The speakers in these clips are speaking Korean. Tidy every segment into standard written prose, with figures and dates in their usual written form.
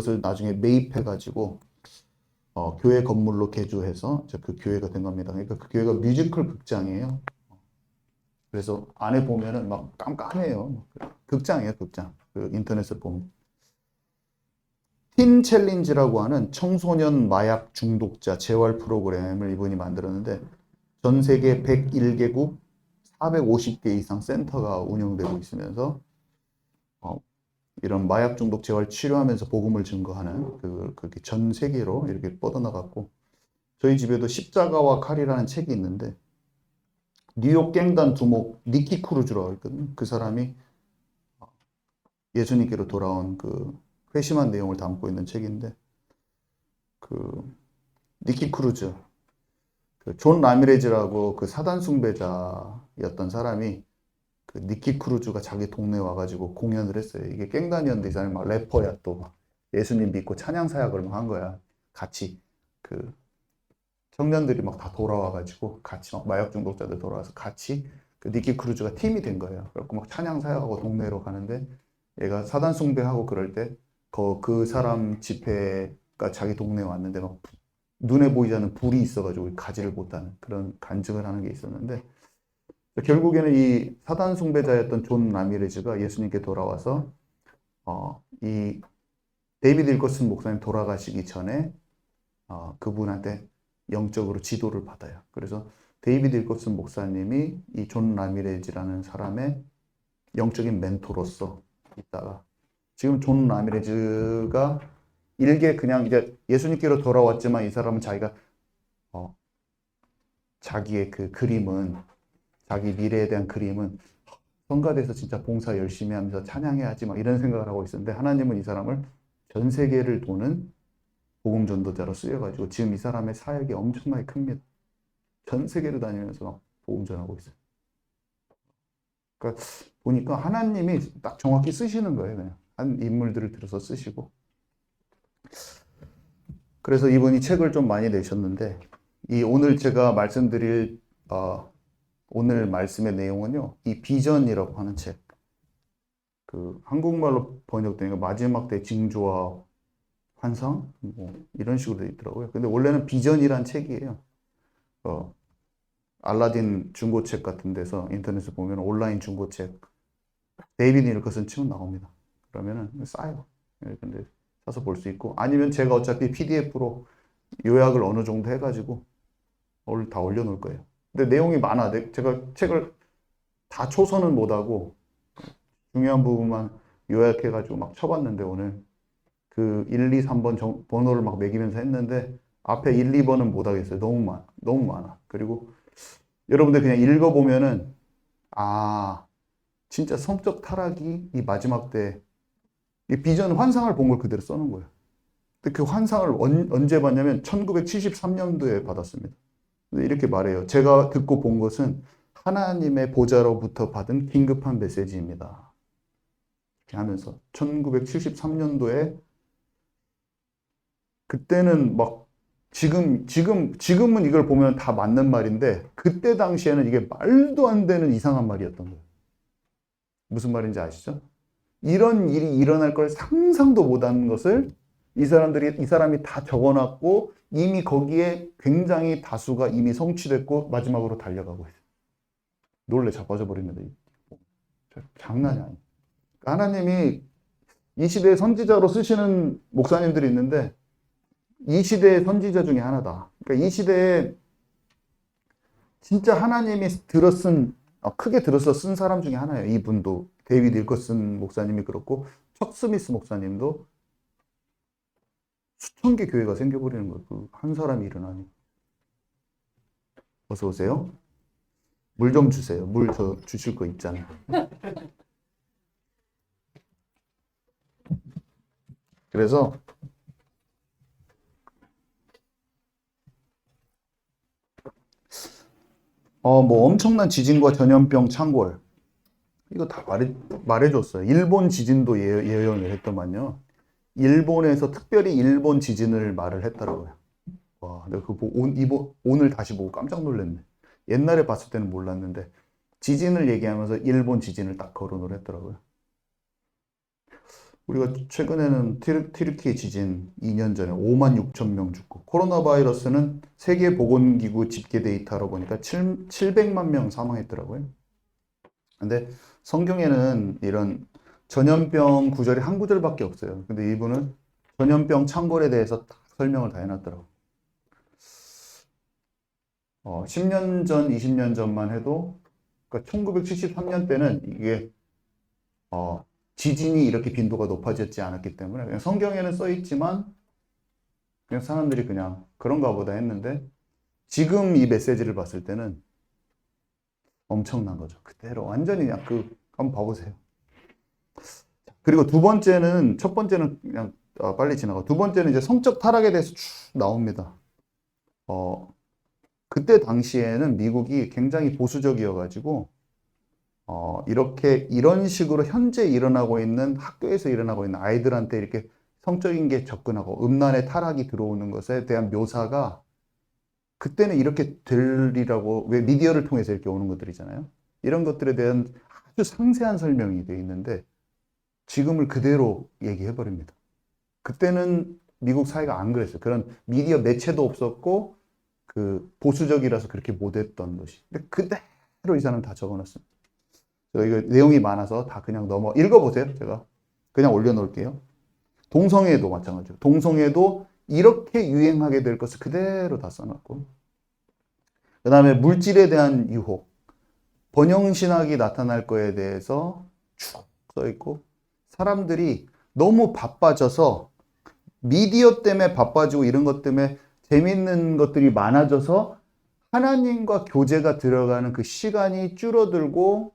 그것을 나중에 매입해가지고 교회 건물로 개조해서 이제 그 교회가 된 겁니다. 그러니까 그 교회가 뮤지컬 극장이에요. 그래서 안에 보면은 막 깜깜해요. 극장이에요, 극장. 그 인터넷에 보면. 틴 챌린지라고 하는 청소년 마약 중독자 재활 프로그램을 이분이 만들었는데 전 세계 101개국 450개 이상 센터가 운영되고 있으면서 이런 마약 중독 재활 치료하면서 복음을 증거하는 그렇게 전 세계로 이렇게 뻗어나갔고 저희 집에도 십자가와 칼이라는 책이 있는데 뉴욕 갱단 두목 니키 크루즈라고 있거든요. 그 사람이 예수님께로 돌아온 그 회심한 내용을 담고 있는 책인데 그 니키 크루즈 그 존 라미레즈라고 그 사단 숭배자였던 사람이 그 니키 크루즈가 자기 동네에 와가지고 공연을 했어요. 이게 깽단이었는데 이 사람이 막 래퍼야 또 막 예수님 믿고 찬양 사역을 막 한 거야. 같이 그 청년들이 막 다 돌아와가지고 같이 막 마약 중독자들 돌아와서 같이 그 니키 크루즈가 팀이 된 거예요. 그래서 막 찬양 사역하고 동네로 가는데 얘가 사단 숭배하고 그럴 때 그 사람 집회가 자기 동네에 왔는데 막 눈에 보이지 않는 불이 있어가지고 가지를 못하는 그런 간증을 하는 게 있었는데 결국에는 이 사단 숭배자였던 존 라미레즈가 예수님께 돌아와서 이 데이비드 일거슨 목사님 돌아가시기 전에 그분한테 영적으로 지도를 받아요. 그래서 데이비드 일거슨 목사님이 이 존 라미레즈라는 사람의 영적인 멘토로서 있다가 지금 존 라미레즈가 일개 그냥 이제 예수님께로 돌아왔지만 이 사람은 자기가 자기의 그 그림은 자기 미래에 대한 그림은 성가대에서 진짜 봉사 열심히 하면서 찬양해야지 막 이런 생각을 하고 있었는데 하나님은 이 사람을 전 세계를 도는 복음 전도자로 쓰여가지고 지금 이 사람의 사역이 엄청나게 큽니다. 전 세계를 다니면서 막 복음 전하고 있어요. 그러니까 보니까 하나님이 딱 정확히 쓰시는 거예요. 그냥 한 인물들을 들어서 쓰시고. 그래서 이분이 책을 좀 많이 내셨는데 이 오늘 제가 말씀드릴 오늘 말씀의 내용은요. 이 비전이라고 하는 책. 그 한국말로 번역되니까 마지막 때 징조와 환상 뭐 이런 식으로 돼 있더라고요. 근데 원래는 비전이란 책이에요. 알라딘 중고책 같은 데서 인터넷에 보면 온라인 중고책 데이비드 닐커슨 치면 나옵니다. 그러면은 싸요. 근데 사서 볼 수 있고 아니면 제가 어차피 PDF로 요약을 어느 정도 해가지고 오늘 다 올려놓을 거예요. 근데 내용이 많아. 제가 책을 다 초선은 못하고 중요한 부분만 요약해가지고 막 쳐봤는데 오늘 그 1, 2, 3번 번호를 막 매기면서 했는데 앞에 1, 2번은 못하겠어요. 너무 많아. 너무 많아. 그리고 여러분들 그냥 읽어보면은 진짜 성적 타락이 이 마지막 때 이 비전 환상을 본 걸 그대로 써놓은 거예요. 근데 그 환상을 언제 받냐면 1973년도에 받았습니다. 근데 이렇게 말해요. 제가 듣고 본 것은 하나님의 보좌로부터 받은 긴급한 메시지입니다. 이렇게 하면서 1973년도에 그때는 막 지금은 이걸 보면 다 맞는 말인데 그때 당시에는 이게 말도 안 되는 이상한 말이었던 거예요. 무슨 말인지 아시죠? 이런 일이 일어날 걸 상상도 못한 것을 이 사람이 다 적어놨고 이미 거기에 굉장히 다수가 이미 성취됐고 마지막으로 달려가고 있어요. 놀래 자빠져 버립니다. 장난이 아니에요. 하나님이 이 시대의 선지자로 쓰시는 목사님들이 있는데 이 시대의 선지자 중에 하나다. 그러니까 이 시대에 진짜 하나님이 크게 들어서 쓴 사람 중에 하나예요. 이분도 데이비드 일커슨 목사님이 그렇고 척 스미스 목사님도 수천 개 교회가 생겨버리는 거예요. 그 한 사람이 일어나니. 어서 오세요. 물 좀 주세요. 물 저 주실 거 있잖아요. 그래서 뭐 엄청난 지진과 전염병 창궐 이거 다 말해줬어요. 일본 지진도 예언을 했더만요. 일본에서 특별히 일본 지진을 말을 했더라고요. 와, 내가 그거 오늘 다시 보고 깜짝 놀랐네. 옛날에 봤을 때는 몰랐는데 지진을 얘기하면서 일본 지진을 딱 거론을 했더라고요. 우리가 최근에는 튀르키예 지진 2년 전에 5만 6천 명 죽고 코로나 바이러스는 세계보건기구 집계 데이터로 보니까 700만 명 사망했더라고요. 근데 성경에는 이런 전염병 구절이 한 구절밖에 없어요. 근데 이분은 전염병 창궐에 대해서 다 설명을 다 해놨더라고요. 10년 전, 20년 전만 해도 그러니까 1973년 때는 이게 지진이 이렇게 빈도가 높아졌지 않았기 때문에 그냥 성경에는 써 있지만 그냥 사람들이 그냥 그런가 보다 했는데 지금 이 메시지를 봤을 때는 엄청난 거죠. 그대로 완전히 그냥 한번 봐보세요. 그리고 두 번째는 첫 번째는 그냥 빨리 지나가. 두 번째는 이제 성적 타락에 대해서 쭉 나옵니다. 그때 당시에는 미국이 굉장히 보수적이어가지고 이런 식으로 현재 일어나고 있는 학교에서 일어나고 있는 아이들한테 이렇게 성적인 게 접근하고 음란의 타락이 들어오는 것에 대한 묘사가 그때는 이렇게 되리라고 왜 미디어를 통해서 이렇게 오는 것들이잖아요. 이런 것들에 대한 아주 상세한 설명이 되어 있는데 지금을 그대로 얘기해 버립니다. 그때는 미국 사회가 안 그랬어요. 그런 미디어 매체도 없었고 그 보수적이라서 그렇게 못했던 것이. 근데 그대로 이 사람 다 적어놨습니다. 이거 내용이 많아서 다 그냥 읽어보세요. 제가 그냥 올려놓을게요. 동성애도 마찬가지로. 동성애도 이렇게 유행하게 될 것을 그대로 다 써놨고. 그 다음에 물질에 대한 유혹. 번영신학이 나타날 거에 대해서 쭉 써있고. 사람들이 너무 바빠져서 미디어 때문에 바빠지고 이런 것 때문에 재밌는 것들이 많아져서 하나님과 교제가 들어가는 그 시간이 줄어들고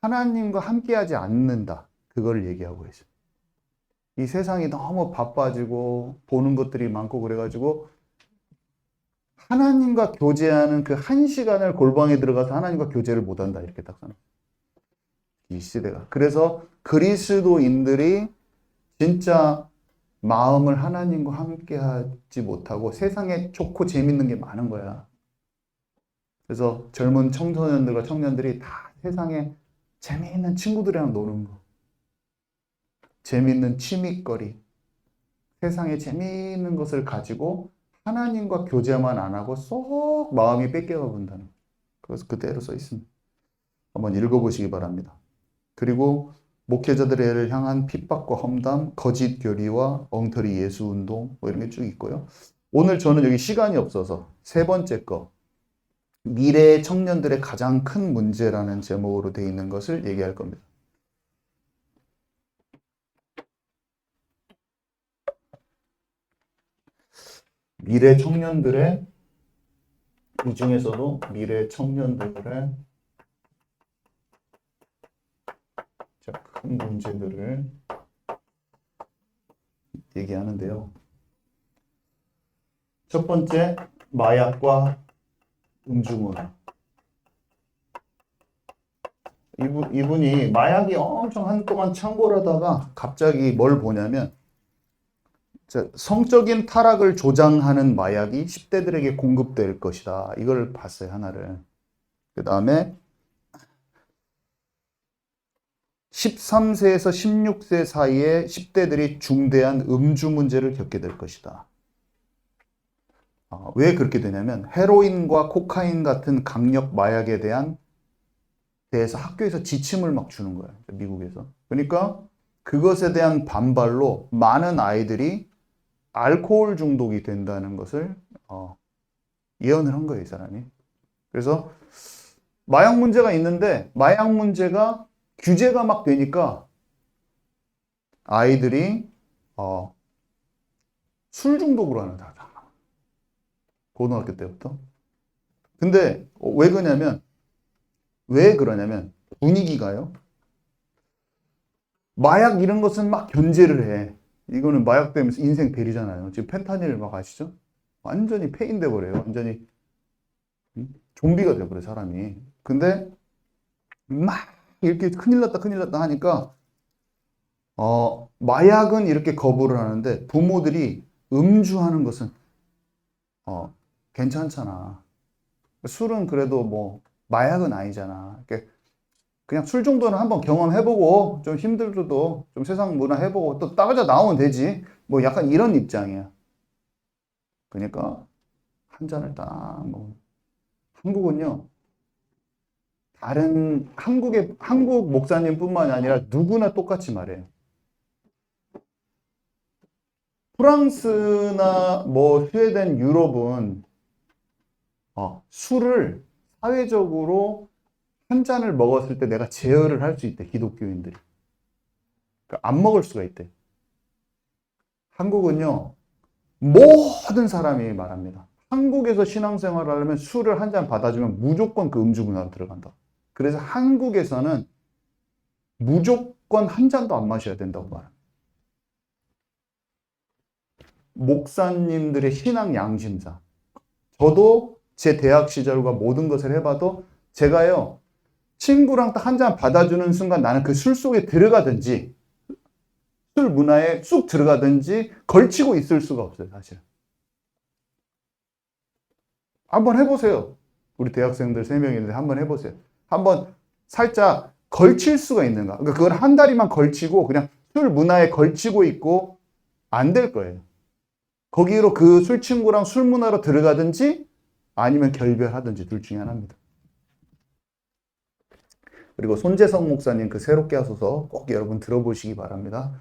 하나님과 함께하지 않는다. 그걸 얘기하고 있어요. 이 세상이 너무 바빠지고 보는 것들이 많고 그래가지고 하나님과 교제하는 그 한 시간을 골방에 들어가서 하나님과 교제를 못한다. 이렇게 딱 써놔. 이 시대가. 그래서 그리스도인들이 진짜 마음을 하나님과 함께하지 못하고 세상에 좋고 재밌는 게 많은 거야. 그래서 젊은 청소년들과 청년들이 다 세상에 재미있는 친구들이랑 노는 거. 재미있는 취미거리. 세상에 재미있는 것을 가지고 하나님과 교제만 안 하고 쏙 마음이 뺏겨가 본다는 거. 그래서 그대로 써 있습니다. 한번 읽어보시기 바랍니다. 그리고 목회자들을 향한 핍박과 험담, 거짓 교리와 엉터리 예수 운동 뭐 이런 게 쭉 있고요. 오늘 저는 여기 시간이 없어서 세 번째 거 미래의 청년들의 가장 큰 문제라는 제목으로 되어 있는 것을 얘기할 겁니다. 미래 청년들의 이 중에서도 미래 청년들의 큰 문제들을 얘기하는데요. 첫 번째, 마약과 음주문화. 이분이 마약이 엄청 한동안 창궐하다가 갑자기 뭘 보냐면 성적인 타락을 조장하는 마약이 10대들에게 공급될 것이다. 이걸 봤어요, 하나를. 그 다음에 13세에서 16세 사이에 10대들이 중대한 음주 문제를 겪게 될 것이다. 왜 그렇게 되냐면 헤로인과 코카인 같은 강력 마약에 대해서 학교에서 지침을 막 주는 거예요. 미국에서. 그러니까 그것에 대한 반발로 많은 아이들이 알코올 중독이 된다는 것을 예언을 한 거예요, 이 사람이. 그래서 마약 문제가 있는데 마약 문제가 규제가 막 되니까 아이들이 술 중독으로 하는 다 고등학교 때부터. 근데 왜 그러냐면 분위기가요. 마약 이런 것은 막 견제를 해. 이거는 마약 때문에 인생 베리잖아요. 지금 펜타닐 막 아시죠? 완전히 폐인돼 버려요. 완전히 좀비가 돼버려 사람이. 근데 막 이렇게 큰일 났다 하니까 마약은 이렇게 거부를 하는데 부모들이 음주하는 것은 괜찮잖아. 술은 그래도 뭐 마약은 아니잖아. 이렇게 그냥 술 정도는 한번 경험해보고 좀 힘들어도 좀 세상 문화 해보고 또 따가자 나오면 되지. 뭐 약간 이런 입장이야. 그러니까 한 잔을 딱 먹어. 한국은요. 다른 한국 목사님뿐만이 아니라 누구나 똑같이 말해요. 프랑스나 뭐 스웨덴, 유럽은 술을 사회적으로 한 잔을 먹었을 때 내가 제어를 할 수 있대, 기독교인들이. 그러니까 안 먹을 수가 있대. 한국은요, 모든 사람이 말합니다. 한국에서 신앙생활을 하려면 술을 한 잔 받아주면 무조건 그 음주 문화로 들어간다. 그래서 한국에서는 무조건 한 잔도 안 마셔야 된다고 말합니다. 목사님들의 신앙 양심상. 저도 제 대학 시절과 모든 것을 해봐도 제가요, 친구랑 딱 한 잔 받아주는 순간 나는 그 술 속에 들어가든지 술 문화에 쑥 들어가든지 걸치고 있을 수가 없어요, 사실. 한번 해보세요. 우리 대학생들 3명 있는데 한번 해보세요. 한번 살짝 걸칠 수가 있는가. 그러니까 그걸 한 다리만 걸치고 그냥 술 문화에 걸치고 있고 안 될 거예요. 거기로 그 술 친구랑 술 문화로 들어가든지 아니면 결별하든지 둘 중에 하나입니다. 그리고 손재성 목사님 그 새롭게 하소서 꼭 여러분 들어보시기 바랍니다.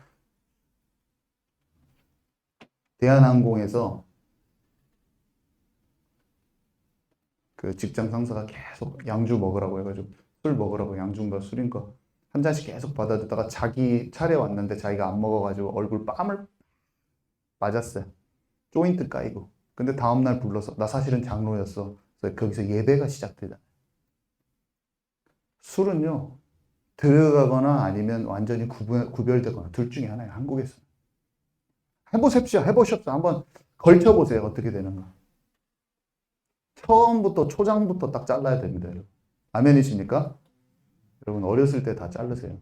대한항공에서 그 직장 상사가 계속 양주 먹으라고 해가지고 술 먹으라고 양주인가 술인가 한 잔씩 계속 받아주다가 자기 차례 왔는데 자기가 안 먹어가지고 얼굴 뺨을 맞았어요. 조인트 까이고. 근데 다음날 불러서 나 사실은 장로였어. 그래서 거기서 예배가 시작되잖아요. 술은요 들어가거나 아니면 완전히 구별되거나 둘 중에 하나예요. 한국에서. 해보십시오. 해보십시오. 한번 걸쳐보세요. 어떻게 되는가. 처음부터 초장부터 딱 잘라야 됩니다. 여러분. 아멘이십니까? 여러분 어렸을 때 다 자르세요.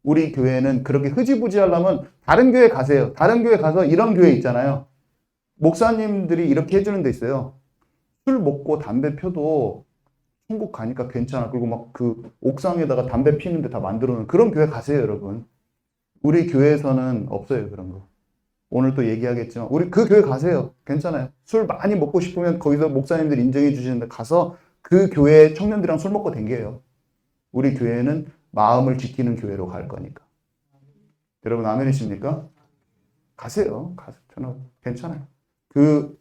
우리 교회는 그렇게 흐지부지 하려면 다른 교회 가세요. 다른 교회 가서 이런 교회 있잖아요. 목사님들이 이렇게 해주는 데 있어요. 술 먹고 담배 펴도 천국 가니까 괜찮아. 그리고 막 그 옥상에다가 담배 피는데 다 만들어 놓은 그런 교회 가세요, 여러분. 우리 교회에서는 없어요, 그런 거. 오늘 또 얘기하겠지만 우리 그 교회 가세요. 괜찮아요. 술 많이 먹고 싶으면 거기서 목사님들이 인정해 주시는데 가서 그 교회 청년들이랑 술 먹고 댕겨요. 우리 교회는 마음을 지키는 교회로 갈 거니까. 여러분 아멘이십니까? 가세요. 가세요. 저는 괜찮아요. 그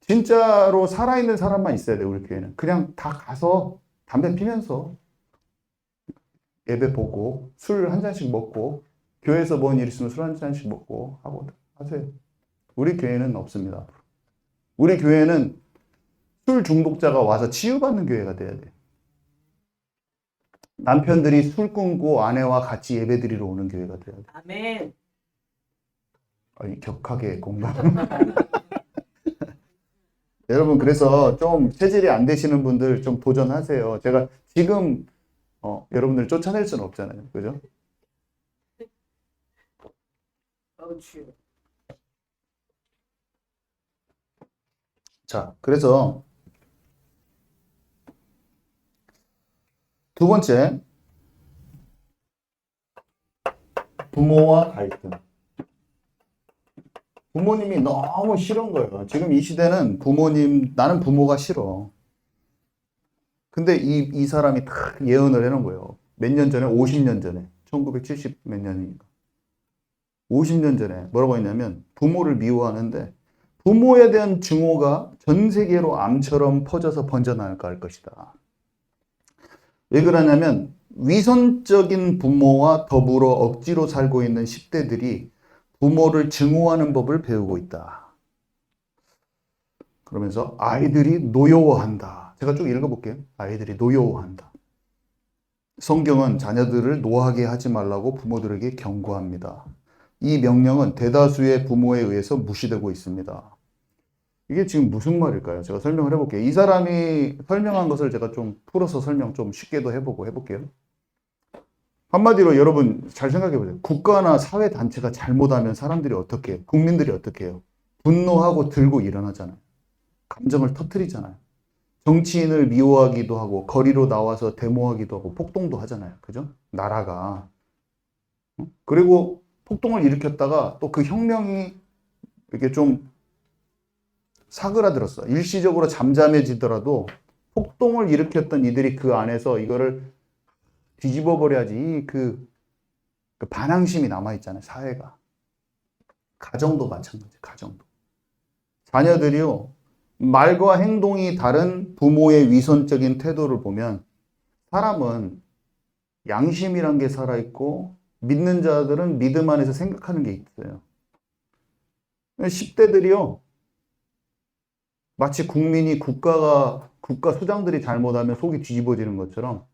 진짜로 살아있는 사람만 있어야 돼요. 우리 교회는. 그냥 다 가서 담배 피면서 예배 보고 술 한 잔씩 먹고 교회에서 뭔 일 있으면 술 한 잔씩 먹고 하고 하세요. 우리 교회는 없습니다. 우리 교회는 술 중독자가 와서 치유받는 교회가 돼야 돼요. 남편들이 술 끊고 아내와 같이 예배 드리러 오는 교회가 돼야 돼요. 아멘. 아니, 격하게 공감. 여러분 그래서 좀 체질이 안 되시는 분들 좀 도전하세요. 제가 지금 여러분들 쫓아낼 수는 없잖아요. 그죠? 자, 그래서 두 번째, 부모와 갈등. 부모님이 너무 싫은 거예요. 지금 이 시대는 나는 부모가 싫어. 근데 이 사람이 딱 예언을 해놓은 거예요. 몇 년 전에, 50년 전에, 1970 몇 년이니까. 50년 전에 뭐라고 했냐면, 부모를 미워하는데, 부모에 대한 증오가 전 세계로 암처럼 퍼져서 번져나갈 것이다. 왜 그러냐면, 위선적인 부모와 더불어 억지로 살고 있는 10대들이 부모를 증오하는 법을 배우고 있다. 그러면서 아이들이 노여워한다. 제가 쭉 읽어볼게요. 아이들이 노여워한다. 성경은 자녀들을 노하게 하지 말라고 부모들에게 경고합니다. 이 명령은 대다수의 부모에 의해서 무시되고 있습니다. 이게 지금 무슨 말일까요? 제가 설명을 해볼게요. 이 사람이 설명한 것을 제가 좀 풀어서 설명 좀 쉽게도 해볼게요. 한마디로 여러분 잘 생각해 보세요. 국가나 사회 단체가 잘못하면 사람들이 어떻게 해요? 국민들이 어떻게 해요? 분노하고 들고 일어나잖아요. 감정을 터뜨리잖아요. 정치인을 미워하기도 하고 거리로 나와서 데모하기도 하고 폭동도 하잖아요. 그죠? 나라가. 그리고 폭동을 일으켰다가 또 그 혁명이 이렇게 좀 사그라들었어. 일시적으로 잠잠해지더라도 폭동을 일으켰던 이들이 그 안에서 이거를 뒤집어 버려야지 그 반항심이 남아있잖아요. 사회가. 가정도 마찬가지예요. 가정도. 자녀들이요. 말과 행동이 다른 부모의 위선적인 태도를 보면 사람은 양심이란 게 살아있고 믿는 자들은 믿음 안에서 생각하는 게 있어요. 10대들이요. 마치 국가 수장들이 잘못하면 속이 뒤집어지는 것처럼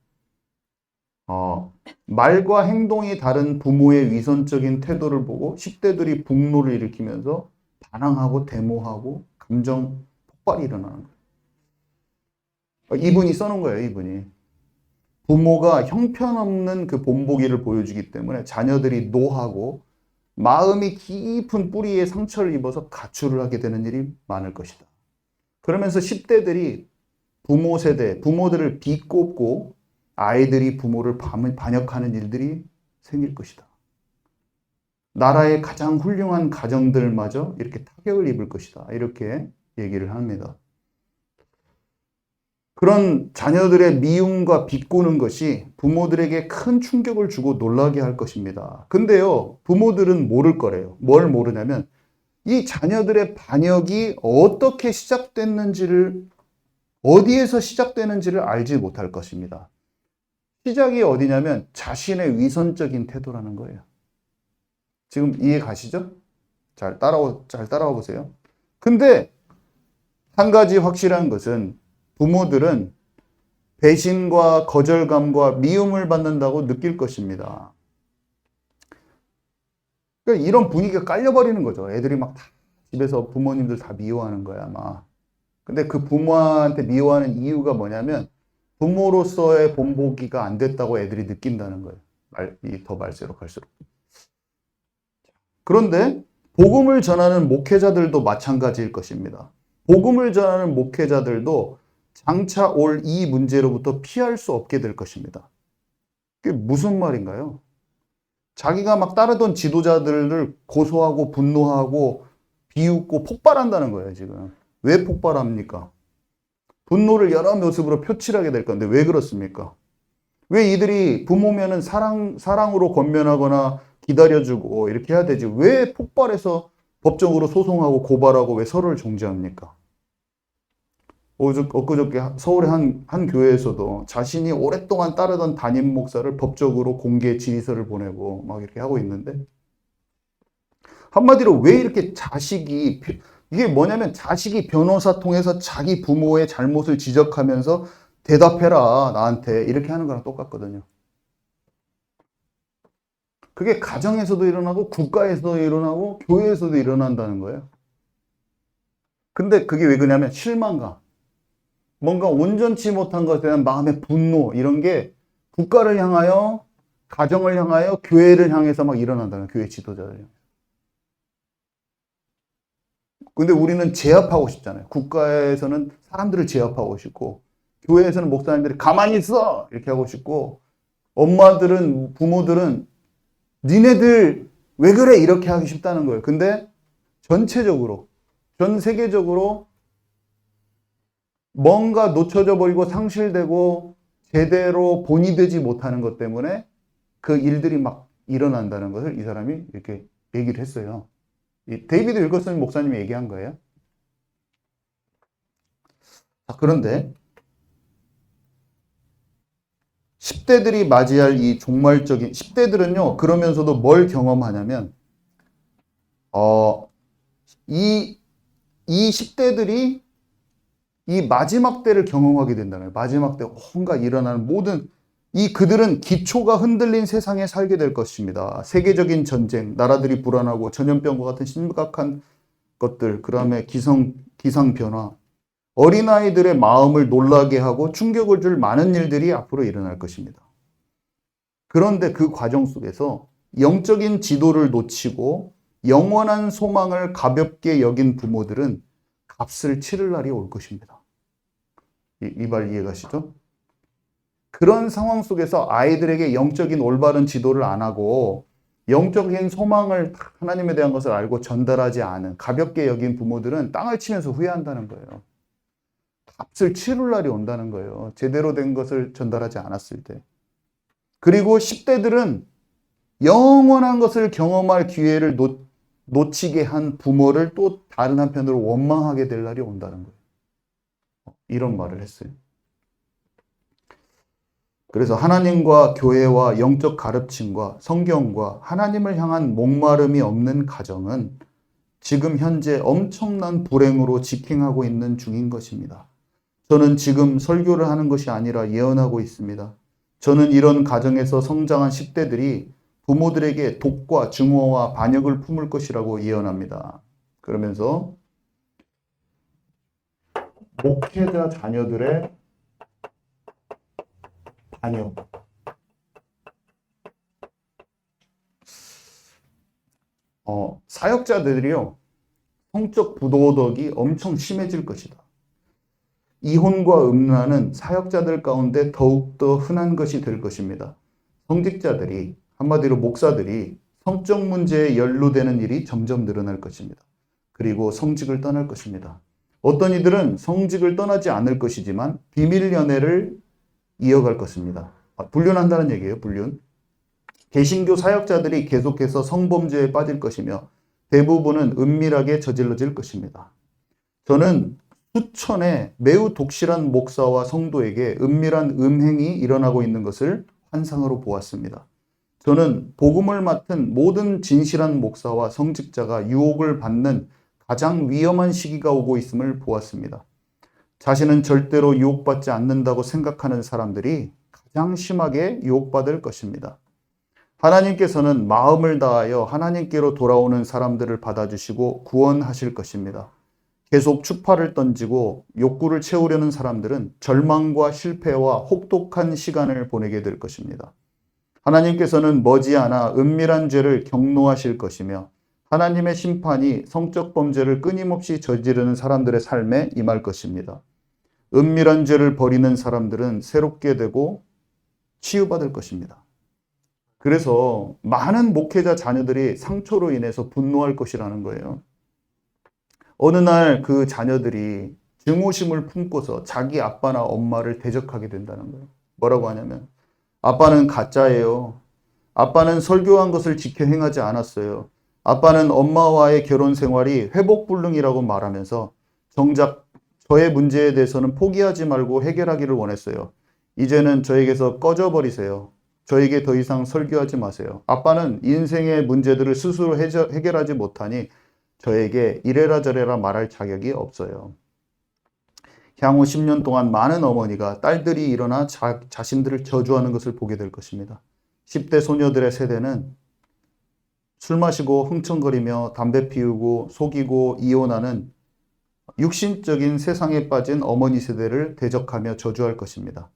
말과 행동이 다른 부모의 위선적인 태도를 보고 10대들이 분노를 일으키면서 반항하고 데모하고 감정 폭발이 일어나는 거예요. 이분이 써놓은 거예요, 이분이. 부모가 형편없는 그 본보기를 보여주기 때문에 자녀들이 노하고 마음이 깊은 뿌리에 상처를 입어서 가출을 하게 되는 일이 많을 것이다. 그러면서 10대들이 부모 세대, 부모들을 비꼽고 아이들이 부모를 반역하는 일들이 생길 것이다. 나라의 가장 훌륭한 가정들마저 이렇게 타격을 입을 것이다. 이렇게 얘기를 합니다. 그런 자녀들의 미움과 비꼬는 것이 부모들에게 큰 충격을 주고 놀라게 할 것입니다. 근데요, 부모들은 모를 거래요. 뭘 모르냐면 이 자녀들의 반역이 어떻게 시작됐는지를, 어디에서 시작되는지를 알지 못할 것입니다. 시작이 어디냐면 자신의 위선적인 태도라는 거예요. 지금 이해 가시죠? 잘 따라와 보세요. 근데 한 가지 확실한 것은 부모들은 배신과 거절감과 미움을 받는다고 느낄 것입니다. 그러니까 이런 분위기가 깔려버리는 거죠. 애들이 막 다 집에서 부모님들 다 미워하는 거야, 막. 근데 그 부모한테 미워하는 이유가 뭐냐면 부모로서의 본보기가 안 됐다고 애들이 느낀다는 거예요. 더 말세로 갈수록. 그런데 복음을 전하는 목회자들도 마찬가지일 것입니다. 복음을 전하는 목회자들도 장차 올 이 문제로부터 피할 수 없게 될 것입니다. 그게 무슨 말인가요? 자기가 막 따르던 지도자들을 고소하고 분노하고 비웃고 폭발한다는 거예요, 지금. 왜 폭발합니까? 분노를 여러 모습으로 표출하게 될 건데 왜 그렇습니까? 왜 이들이 부모면은 사랑으로 권면하거나 기다려주고 이렇게 해야 되지? 왜 폭발해서 법적으로 소송하고 고발하고 왜 서로를 정죄합니까? 엊그저께 서울의 한 교회에서도 자신이 오랫동안 따르던 담임 목사를 법적으로 공개 질의서를 보내고 막 이렇게 하고 있는데 한마디로 왜 이렇게 이게 뭐냐면 자식이 변호사 통해서 자기 부모의 잘못을 지적하면서 대답해라 나한테 이렇게 하는 거랑 똑같거든요. 그게 가정에서도 일어나고 국가에서도 일어나고 교회에서도 일어난다는 거예요. 근데 그게 왜 그러냐면 실망감. 뭔가 온전치 못한 것에 대한 마음의 분노 이런 게 국가를 향하여 가정을 향하여 교회를 향해서 막 일어난다는 교회 지도자들. 근데 우리는 제압하고 싶잖아요. 국가에서는 사람들을 제압하고 싶고 교회에서는 목사님들이 가만히 있어 이렇게 하고 싶고 엄마들은 부모들은 니네들 왜 그래 이렇게 하기 쉽다는 거예요. 근데 전체적으로 전 세계적으로 뭔가 놓쳐져 버리고 상실되고 제대로 본이 되지 못하는 것 때문에 그 일들이 막 일어난다는 것을 이 사람이 이렇게 얘기를 했어요. 데이비드 윌커슨 목사님이 얘기한 거예요. 그런데 10대들이 맞이할 이 종말적인 10대들은요. 그러면서도 뭘 경험하냐면 이 10대들이 이 마지막 때를 경험하게 된다는 거예요. 마지막 때 온갖 일어나는 모든 그들은 기초가 흔들린 세상에 살게 될 것입니다. 세계적인 전쟁, 나라들이 불안하고 전염병과 같은 심각한 것들, 그 다음에 기상 변화, 어린아이들의 마음을 놀라게 하고 충격을 줄 많은 일들이 앞으로 일어날 것입니다. 그런데 그 과정 속에서 영적인 지도를 놓치고 영원한 소망을 가볍게 여긴 부모들은 값을 치를 날이 올 것입니다. 이 말 이해가시죠? 그런 상황 속에서 아이들에게 영적인 올바른 지도를 안 하고 영적인 소망을 하나님에 대한 것을 알고 전달하지 않은 가볍게 여긴 부모들은 땅을 치면서 후회한다는 거예요. 값을 치를 날이 온다는 거예요. 제대로 된 것을 전달하지 않았을 때. 그리고 10대들은 영원한 것을 경험할 기회를 놓치게 한 부모를 또 다른 한편으로 원망하게 될 날이 온다는 거예요. 이런 말을 했어요. 그래서 하나님과 교회와 영적 가르침과 성경과 하나님을 향한 목마름이 없는 가정은 지금 현재 엄청난 불행으로 직행하고 있는 중인 것입니다. 저는 지금 설교를 하는 것이 아니라 예언하고 있습니다. 저는 이런 가정에서 성장한 10대들이 부모들에게 독과 증오와 반역을 품을 것이라고 예언합니다. 그러면서 목회자 자녀들의 반역. 사역자들이요, 성적 부도덕이 엄청 심해질 것이다. 이혼과 음란은 사역자들 가운데 더욱더 흔한 것이 될 것입니다. 성직자들이, 한마디로 목사들이 성적 문제에 연루되는 일이 점점 늘어날 것입니다. 그리고 성직을 떠날 것입니다. 어떤 이들은 성직을 떠나지 않을 것이지만 비밀 연애를 이어갈 것입니다. 불륜한다는 얘기예요, 불륜. 개신교 사역자들이 계속해서 성범죄에 빠질 것이며 대부분은 은밀하게 저질러질 것입니다. 저는 수천의 매우 독실한 목사와 성도에게 은밀한 음행이 일어나고 있는 것을 환상으로 보았습니다. 저는 복음을 맡은 모든 진실한 목사와 성직자가 유혹을 받는 가장 위험한 시기가 오고 있음을 보았습니다. 자신은 절대로 유혹받지 않는다고 생각하는 사람들이 가장 심하게 유혹받을 것입니다. 하나님께서는 마음을 다하여 하나님께로 돌아오는 사람들을 받아주시고 구원하실 것입니다. 계속 추파를 던지고 욕구를 채우려는 사람들은 절망과 실패와 혹독한 시간을 보내게 될 것입니다. 하나님께서는 머지않아 은밀한 죄를 경노하실 것이며 하나님의 심판이 성적 범죄를 끊임없이 저지르는 사람들의 삶에 임할 것입니다. 은밀한 죄를 버리는 사람들은 새롭게 되고 치유받을 것입니다. 그래서 많은 목회자 자녀들이 상처로 인해서 분노할 것이라는 거예요. 어느 날 그 자녀들이 증오심을 품고서 자기 아빠나 엄마를 대적하게 된다는 거예요. 뭐라고 하냐면, 아빠는 가짜예요. 아빠는 설교한 것을 지켜 행하지 않았어요. 아빠는 엄마와의 결혼 생활이 회복불능이라고 말하면서 정작 저의 문제에 대해서는 포기하지 말고 해결하기를 원했어요. 이제는 저에게서 꺼져버리세요. 저에게 더 이상 설교하지 마세요. 아빠는 인생의 문제들을 스스로 해결하지 못하니 저에게 이래라 저래라 말할 자격이 없어요. 향후 10년 동안 많은 어머니가 딸들이 일어나 자신들을 저주하는 것을 보게 될 것입니다. 10대 소녀들의 세대는 술 마시고 흥청거리며 담배 피우고 속이고 이혼하는 육신적인 세상에 빠진 어머니 세대를 대적하며 저주할 것입니다.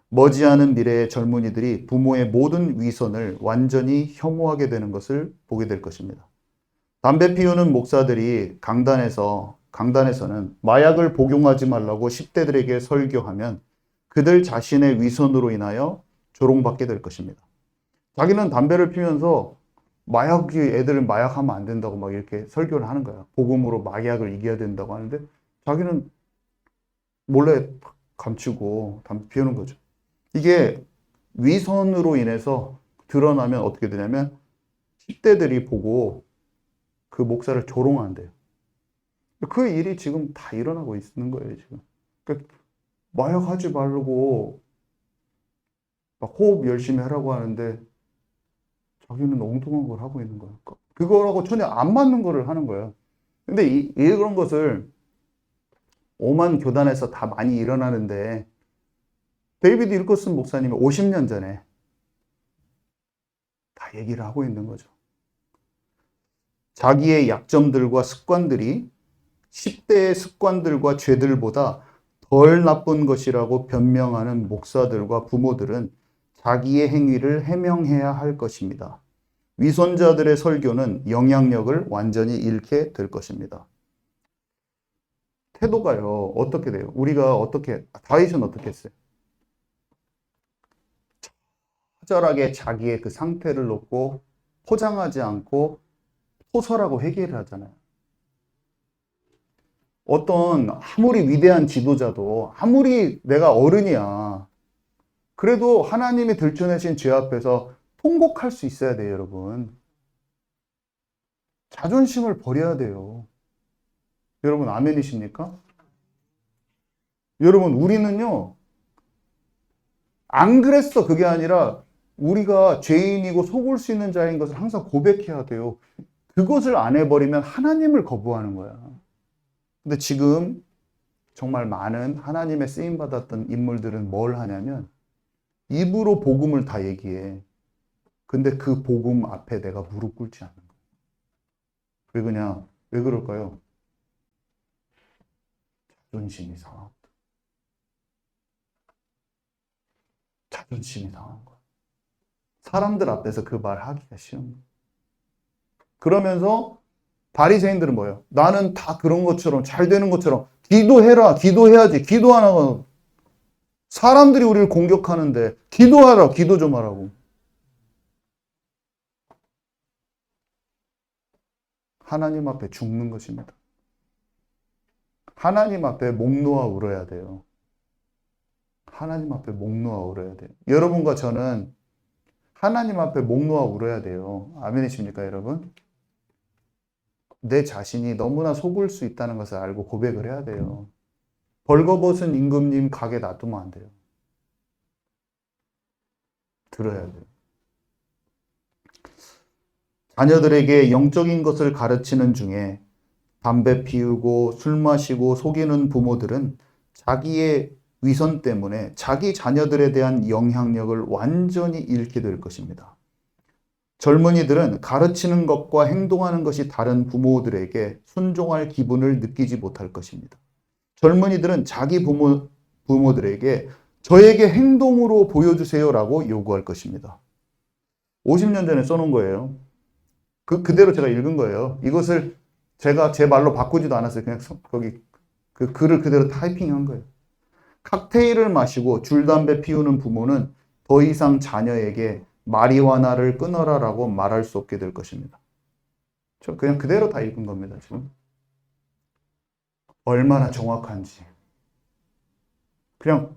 머지않은 미래의 젊은이들이 부모의 모든 위선을 완전히 혐오하게 되는 것을 보게 될 것입니다. 담배 피우는 목사들이 강단에서는 마약을 복용하지 말라고 10대들에게 설교하면 그들 자신의 위선으로 인하여 조롱받게 될 것입니다. 자기는 담배를 피우면서 애들은 마약하면 안 된다고 막 이렇게 설교를 하는 거야. 복음으로 마약을 이겨야 된다고 하는데 자기는 몰래 감추고 담배 피우는 거죠. 이게 위선으로 인해서 드러나면 어떻게 되냐면 10대들이 보고 그 목사를 조롱한대요. 그 일이 지금 다 일어나고 있는 거예요, 지금. 그러니까 마약하지 말고 막 호흡 열심히 하라고 하는데 자기는 엉뚱한 걸 하고 있는 거야. 그거라고 전혀 안 맞는 거를 하는 거야. 근데 이런 것을 오만 교단에서 다 많이 일어나는데 데이비드 윌커슨 목사님이 50년 전에 다 얘기를 하고 있는 거죠. 자기의 약점들과 습관들이 10대의 습관들과 죄들보다 덜 나쁜 것이라고 변명하는 목사들과 부모들은 자기의 행위를 해명해야 할 것입니다. 위선자들의 설교는 영향력을 완전히 잃게 될 것입니다. 태도가요, 어떻게 돼요? 우리가 어떻게, 다윗은 어떻게 했어요? 처절하게 자기의 그 상태를 놓고 포장하지 않고 호소라고 회개를 하잖아요. 어떤 아무리 위대한 지도자도 아무리 내가 어른이야. 그래도 하나님이 들춰내신 죄 앞에서 통곡할 수 있어야 돼요, 여러분. 자존심을 버려야 돼요. 여러분, 아멘이십니까? 여러분, 우리는요, 안 그랬어. 그게 아니라 우리가 죄인이고 속을 수 있는 자인 것을 항상 고백해야 돼요. 그것을 안 해버리면 하나님을 거부하는 거야. 근데 지금 정말 많은 하나님의 쓰임받았던 인물들은 뭘 하냐면 입으로 복음을 다 얘기해. 근데 그 복음 앞에 내가 무릎 꿇지 않는 거야. 왜 그냥, 왜 그럴까요? 자존심이 상하고. 자존심이 상한 거야. 사람들 앞에서 그 말 하기가 쉬운 거야. 그러면서 바리새인들은 뭐예요? 나는 다 그런 것처럼 잘 되는 것처럼 기도해라, 기도해야지. 기도 안 하고 사람들이 우리를 공격하는데 기도하라, 기도 좀 하라고. 하나님 앞에 죽는 것입니다. 하나님 앞에 목 놓아 울어야 돼요. 하나님 앞에 목 놓아 울어야 돼요. 여러분과 저는 하나님 앞에 목 놓아 울어야 돼요. 아멘이십니까, 여러분? 내 자신이 너무나 속을 수 있다는 것을 알고 고백을 해야 돼요. 벌거벗은 임금님 가게 놔두면 안 돼요. 들어야 돼요. 자녀들에게 영적인 것을 가르치는 중에 담배 피우고 술 마시고 속이는 부모들은 자기의 위선 때문에 자기 자녀들에 대한 영향력을 완전히 잃게 될 것입니다. 젊은이들은 가르치는 것과 행동하는 것이 다른 부모들에게 순종할 기분을 느끼지 못할 것입니다. 젊은이들은 자기 부모들에게 저에게 행동으로 보여주세요라고 요구할 것입니다. 50년 전에 써놓은 거예요. 그대로 제가 읽은 거예요. 이것을 제가 제 말로 바꾸지도 않았어요. 그냥 거기 그 글을 그대로 타이핑한 거예요. 칵테일을 마시고 줄담배 피우는 부모는 더 이상 자녀에게 마리화나를 끊어라라고 말할 수 없게 될 것입니다. 저 그냥 그대로 다 읽은 겁니다, 지금. 얼마나 정확한지. 그냥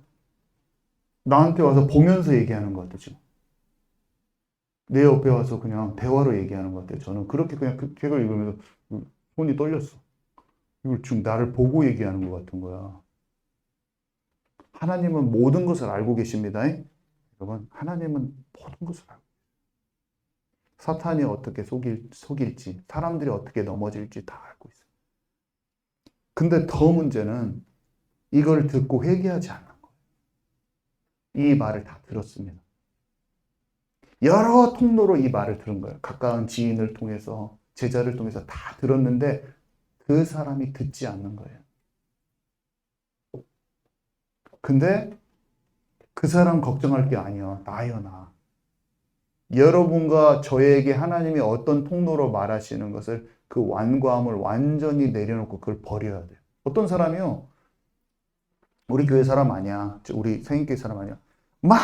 나한테 와서 보면서 얘기하는 것 같아요, 지금. 내 옆에 와서 그냥 대화로 얘기하는 것 같아요. 저는 그렇게 그냥 책을 읽으면서 손이 떨렸어. 이걸 지금 나를 보고 얘기하는 것 같은 거야. 하나님은 모든 것을 알고 계십니다. 여러분, 하나님은 모든 것을 알고 계세요. 사탄이 어떻게 속일지, 사람들이 어떻게 넘어질지 다 알고 있어요. 근데 더 문제는 이걸 듣고 회개하지 않는 거예요. 이 말을 다 들었습니다. 여러 통로로 이 말을 들은 거예요. 가까운 지인을 통해서, 제자를 통해서 다 들었는데 그 사람이 듣지 않는 거예요. 근데 그 사람 걱정할 게 아니야. 나요, 나. 여러분과 저에게 하나님이 어떤 통로로 말하시는 것을 그 완고함을 완전히 내려놓고 그걸 버려야 돼요. 어떤 사람이요. 우리 교회 사람 아니야. 우리 생인교회 사람 아니야. 막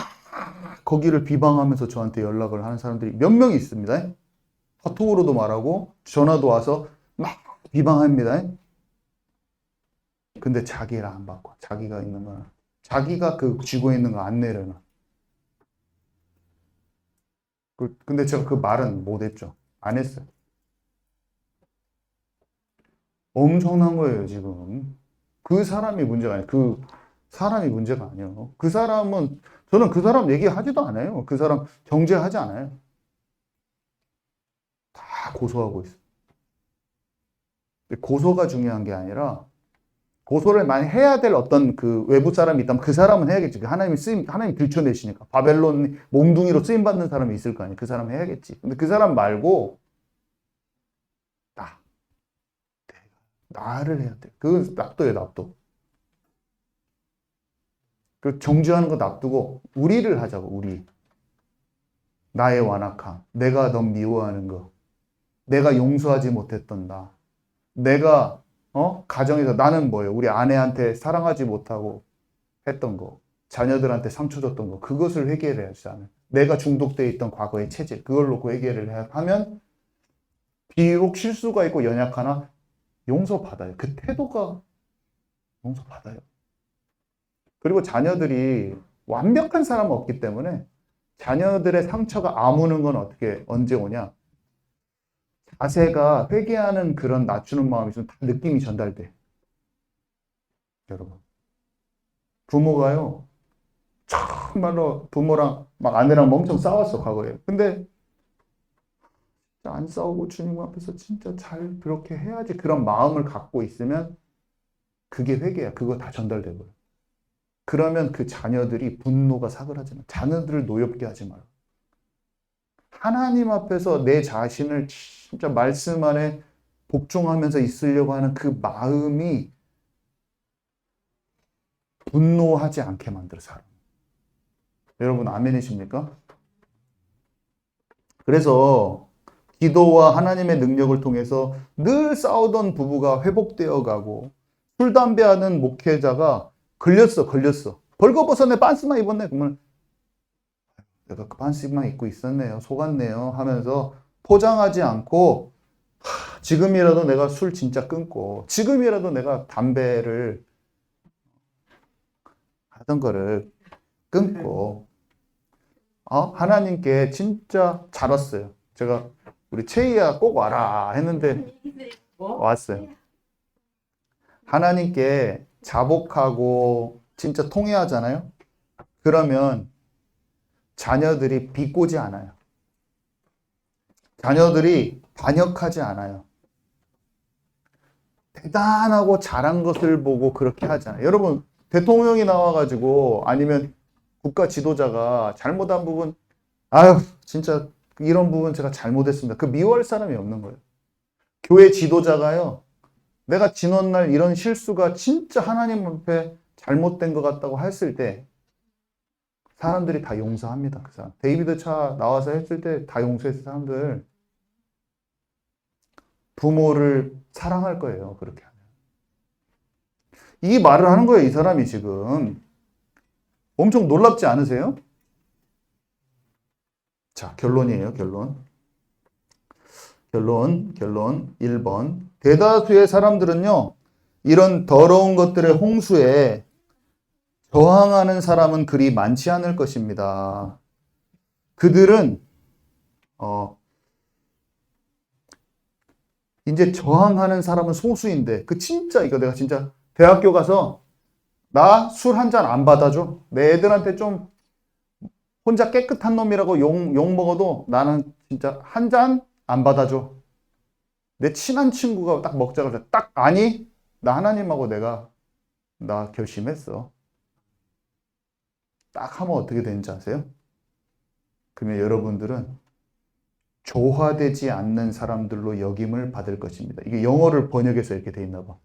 거기를 비방하면서 저한테 연락을 하는 사람들이 몇 명이 있습니다. 카톡으로도 말하고 전화도 와서 막 비방합니다. 근데 자기를 안 바꿔. 자기가 있는 거는 자기가 그 쥐고 있는 거 안 내려놔. 근데 제가 그 말은 못 했죠. 안 했어요. 엄청난 거예요, 지금. 그 사람이 문제가 아니에요. 그 사람이 문제가 아니에요. 그 사람은, 저는 그 사람 얘기하지도 않아요. 그 사람 정죄하지 않아요. 다 고소하고 있어요. 고소가 중요한 게 아니라, 고소를 많이 해야 될 어떤 그 외부 사람이 있다면 그 사람은 해야겠지. 하나님이 들춰내시니까. 바벨론 몽둥이로 쓰임받는 사람이 있을 거 아니에요. 그 사람 해야겠지. 근데 그 사람 말고, 나를 해야 돼. 그 납도예요, 납도. 그 정죄하는 거 납두고 우리를 하자고, 우리. 나의 완악함, 내가 넌 미워하는 거, 내가 용서하지 못했던 나, 내가 가정에서 나는 뭐예요? 우리 아내한테 사랑하지 못하고 했던 거, 자녀들한테 상처 줬던 거, 그것을 회개를 해야지. 내가 중독되어 있던 과거의 체질, 그걸 놓고 회개를 하면 비록 실수가 있고 연약하나 용서받아요. 그 태도가 용서받아요. 그리고 자녀들이 완벽한 사람은 없기 때문에 자녀들의 상처가 아무는 건 언제 오냐? 자세가 회개하는 그런 낮추는 마음이 있으면 다 느낌이 전달돼. 여러분. 부모가요, 정말로 부모랑 막 아내랑 엄청 싸웠어, 과거에. 근데 안 싸우고 주님 앞에서 진짜 잘 그렇게 해야지. 그런 마음을 갖고 있으면 그게 회개야. 그거 다 전달되고요. 그러면 그 자녀들이 분노가 사그라지는, 자녀들을 노엽게 하지 마요. 하나님 앞에서 내 자신을 진짜 말씀 안에 복종하면서 있으려고 하는 그 마음이 분노하지 않게 만들어 사람. 여러분 아멘이십니까? 그래서 기도와 하나님의 능력을 통해서 늘 싸우던 부부가 회복되어 가고, 술, 담배하는 목회자가 걸렸어. 벌거벗었네, 빤스만 입었네. 그러면 내가 그 빤스만 입고 있었네요. 속았네요. 하면서 포장하지 않고, 지금이라도 내가 술 진짜 끊고, 지금이라도 내가 담배를 하던 거를 끊고, 하나님께 진짜 잘 왔어요. 제가 우리 채희야 꼭 와라 했는데 왔어요. 하나님께 자복하고 진짜 통회하잖아요. 그러면 자녀들이 비꼬지 않아요. 자녀들이 반역하지 않아요. 대단하고 잘한 것을 보고 그렇게 하잖아요. 여러분, 대통령이 나와가지고 아니면 국가 지도자가 잘못한 부분, 아유, 진짜 이런 부분 제가 잘못했습니다. 그 미워할 사람이 없는 거예요. 교회 지도자가요, 내가 지난날 이런 실수가 진짜 하나님 앞에 잘못된 것 같다고 했을 때 사람들이 다 용서합니다. 그 사람. 데이비드 차 나와서 했을 때 다 용서했을 사람들 부모를 사랑할 거예요. 그렇게 하면. 이 말을 하는 거예요. 이 사람이 지금. 엄청 놀랍지 않으세요? 자, 결론이에요. 결론 1번. 대다수의 사람들은요, 이런 더러운 것들의 홍수에 저항하는 사람은 그리 많지 않을 것입니다. 그들은 이제 저항하는 사람은 소수인데, 이거 내가 진짜 대학교 가서 나 술 한 잔 안 받아줘. 내 애들한테 좀 혼자 깨끗한 놈이라고 욕 먹어도 나는 진짜 한 잔 안 받아줘. 내 친한 친구가 딱 먹자고 해서 아니, 나 하나님하고 나 결심했어. 딱 하면 어떻게 되는지 아세요? 그러면 여러분들은 조화되지 않는 사람들로 여김을 받을 것입니다. 이게 영어를 번역해서 이렇게 돼 있나 봐.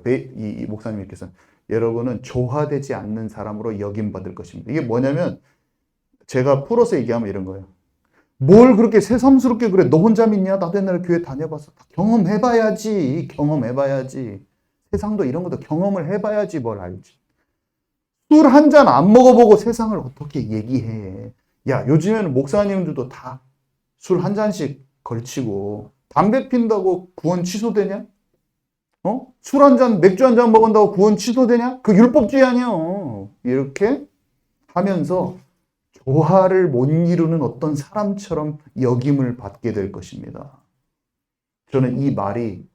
이 목사님이 이렇게 써. 여러분은 조화되지 않는 사람으로 여김 받을 것입니다. 이게 뭐냐면 제가 풀어서 얘기하면 이런 거예요. 뭘 그렇게 새삼스럽게 그래? 너 혼자 믿냐? 나도 옛날에 교회 다녀봤어. 경험해봐야지. 세상도 이런 것도 경험을 해봐야지 뭘 알지. 술 한 잔 안 먹어보고 세상을 어떻게 얘기해. 야, 요즘에는 목사님들도 다 술 한 잔씩 걸치고 담배 핀다고 구원 취소되냐? 술 한 잔, 맥주 한 잔 먹은다고 구원 취소되냐? 그 율법주의 아니야. 이렇게 하면서 조화를 못 이루는 어떤 사람처럼 여김을 받게 될 것입니다. 저는 이 말이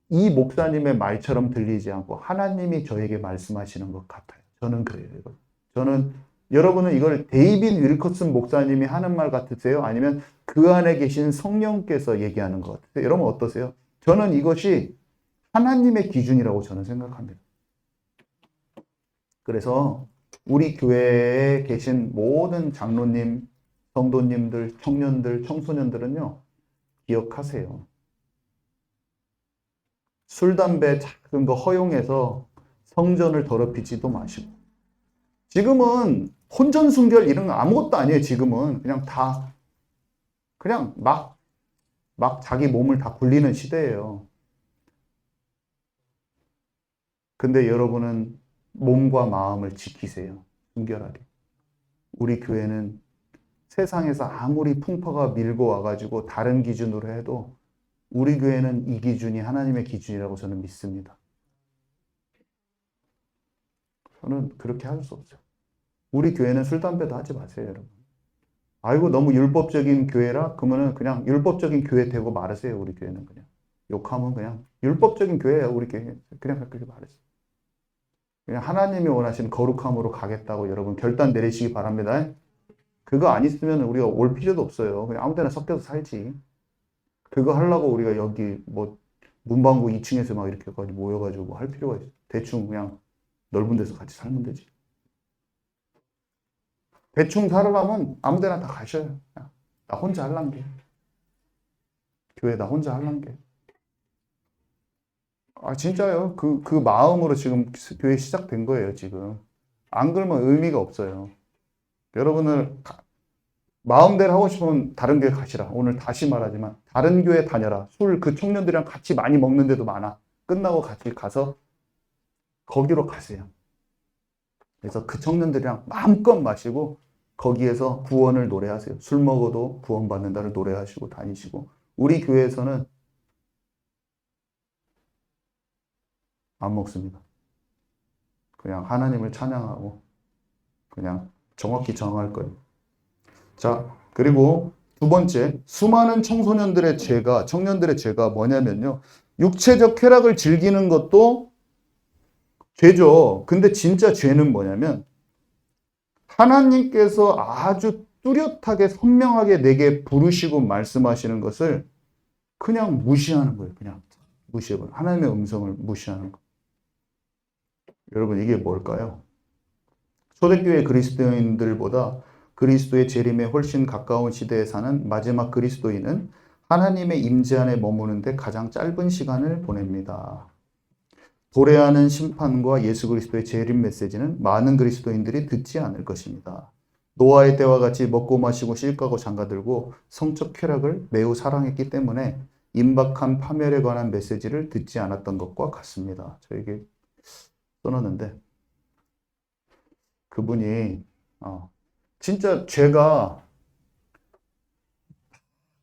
이 목사님의 말처럼 들리지 않고 하나님이 저에게 말씀하시는 것 같아요. 저는 그래요. 여러분은 이걸 데이빗 윌커슨 목사님이 하는 말 같으세요? 아니면 그 안에 계신 성령께서 얘기하는 것 같으세요? 여러분 어떠세요? 저는 이것이 하나님의 기준이라고 저는 생각합니다. 그래서 우리 교회에 계신 모든 장로님, 성도님들, 청년들, 청소년들은요, 기억하세요. 술, 담배, 작은 거 허용해서 성전을 더럽히지도 마시고. 지금은 혼전순결 이런 거 아무것도 아니에요. 지금은 그냥 막 자기 몸을 다 굴리는 시대예요. 근데 여러분은 몸과 마음을 지키세요. 순결하게. 우리 교회는 세상에서 아무리 풍파가 밀고 와가지고 다른 기준으로 해도 우리 교회는 이 기준이 하나님의 기준이라고 저는 믿습니다. 저는 그렇게 할 수 없죠. 우리 교회는 술, 담배도 하지 마세요, 여러분. 아이고, 너무 율법적인 교회라? 그러면은 그냥 율법적인 교회 되고 말으세요, 우리 교회는 그냥. 욕하면 그냥 율법적인 교회야, 우리 교회. 그냥 그렇게 말으세요. 그냥 하나님이 원하시는 거룩함으로 가겠다고 여러분 결단 내리시기 바랍니다. 그거 안 있으면 우리가 올 필요도 없어요. 그냥 아무 데나 섞여서 살지. 그거 하려고 우리가 여기 뭐 문방구 2층에서 막 이렇게 모여가지고 뭐 할 필요가 있어. 대충 그냥 넓은 데서 같이 살면 되지. 대충 살아가면 아무 데나 다 가셔요. 그냥. 나 혼자 할란 게. 교회 나 혼자 할란 게. 아, 진짜요. 그 마음으로 지금 교회 시작된 거예요, 지금. 안 그러면 의미가 없어요. 여러분을 마음대로 하고 싶으면 다른 교회 가시라. 오늘 다시 말하지만 다른 교회 다녀라. 술 그 청년들이랑 같이 많이 먹는 데도 많아. 끝나고 같이 가서 거기로 가세요. 그래서 그 청년들이랑 마음껏 마시고 거기에서 구원을 노래하세요. 술 먹어도 구원받는다를 노래하시고 다니시고. 우리 교회에서는 안 먹습니다. 그냥 하나님을 찬양하고 그냥 정확히 정할 거예요. 자, 그리고 두 번째, 수많은 청소년들의 죄가, 청년들의 죄가 뭐냐면요. 육체적 쾌락을 즐기는 것도 죄죠. 근데 진짜 죄는 뭐냐면 하나님께서 아주 뚜렷하게 선명하게 내게 부르시고 말씀하시는 것을 그냥 무시하는 거예요. 그냥 무시해버려요. 하나님의 음성을 무시하는 거. 여러분 이게 뭘까요? 초대교회 그리스도인들보다 그리스도의 재림에 훨씬 가까운 시대에 사는 마지막 그리스도인은 하나님의 임재 안에 머무는데 가장 짧은 시간을 보냅니다. 도래하는 심판과 예수 그리스도의 재림 메시지는 많은 그리스도인들이 듣지 않을 것입니다. 노아의 때와 같이 먹고 마시고 딘까고 장가들고 성적 쾌락을 매우 사랑했기 때문에 임박한 파멸에 관한 메시지를 듣지 않았던 것과 같습니다. 저에게 써놨는데 그분이 진짜 죄가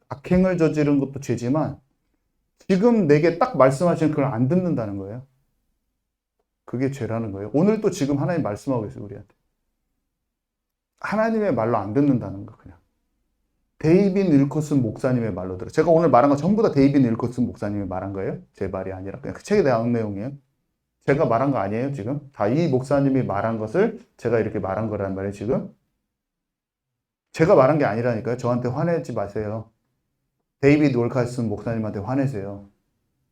악행을 저지른 것도 죄지만 지금 내게 딱 말씀하시는 그걸 안 듣는다는 거예요. 그게 죄라는 거예요. 오늘 또 지금 하나님 말씀하고 있어요, 우리한테. 하나님의 말로 안 듣는다는 거, 그냥. 데이빗 윌커슨 목사님의 말로 들어. 제가 오늘 말한 거 전부 다 데이빗 윌커슨 목사님이 말한 거예요. 제 말이 아니라. 그냥 그 책에 대한 내용이에요. 제가 말한 거 아니에요, 지금. 다 이 목사님이 말한 것을 제가 이렇게 말한 거란 말이에요, 지금. 제가 말한 게 아니라니까요. 저한테 화내지 마세요. 데이빗 윌커슨 목사님한테 화내세요.